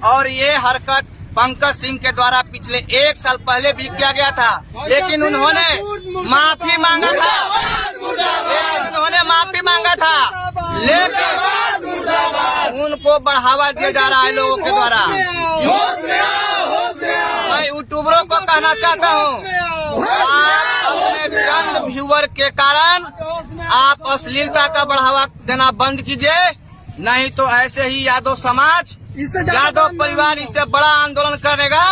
और ये हरकत पंकज सिंह के द्वारा पिछले 1 साल पहले भी किया गया था, लेकिन उन्होंने माफी मांगा था, लेकिन उनको बढ़ावा दिया जा रहा है लोगों के द्वारा। मैं यूट्यूबरों को कहना चाहता हूँ, अपने चंद व्यूअर के कारण आप अश्लीलता का बढ़ावा देना बंद कीजिए, नहीं तो ऐसे ही यादव समाज, यादव परिवार इससे बड़ा आंदोलन करेगा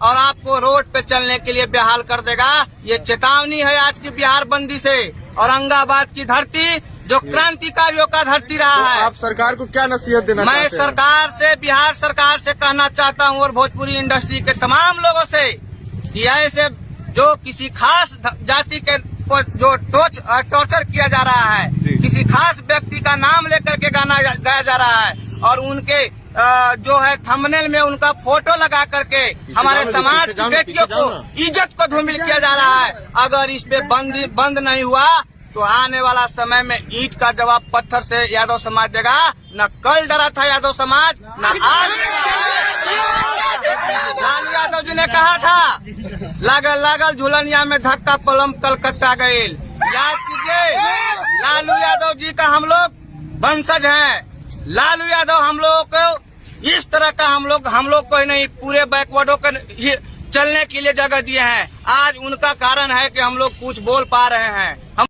और आपको रोड पे चलने के लिए बेहाल कर देगा। ये चेतावनी है आज की बिहार बंदी से। औरंगाबाद की धरती जो क्रांतिकारियों का धरती रहा है। आप सरकार को क्या नसीहत देना चाहते हैं? मैं सरकार से, बिहार सरकार से कहना चाहता हूँ और भोजपुरी इंडस्ट्री के तमाम लोगों से कि ऐसे जो किसी खास जाति के जो टॉर्चर किया जा रहा है, किसी खास व्यक्ति का नाम लेकर के गाना गाया जा रहा है और उनके जो है थंबनेल में उनका फोटो लगा करके हमारे समाज की बेटियों को इज्जत को धूमिल किया जा रहा है। अगर इस पे बंद नहीं हुआ तो आने वाला समय में ईंट का जवाब पत्थर से यादव समाज देगा। न कल डरा था यादव समाज, न आज। लालू यादव जी ने कहा था, लागल लागल झुलनिया में धक्का पलम कलकत्ता गए। याद कीजिए, लालू यादव जी का हम लोग वंशज हैं। लालू यादव हम लोगों को इस तरह का हम लोग को ही नहीं, पूरे बैकवर्डों को चलने के लिए जगह दिए हैं। आज उनका कारण है कि हम लोग कुछ बोल पा रहे हैं।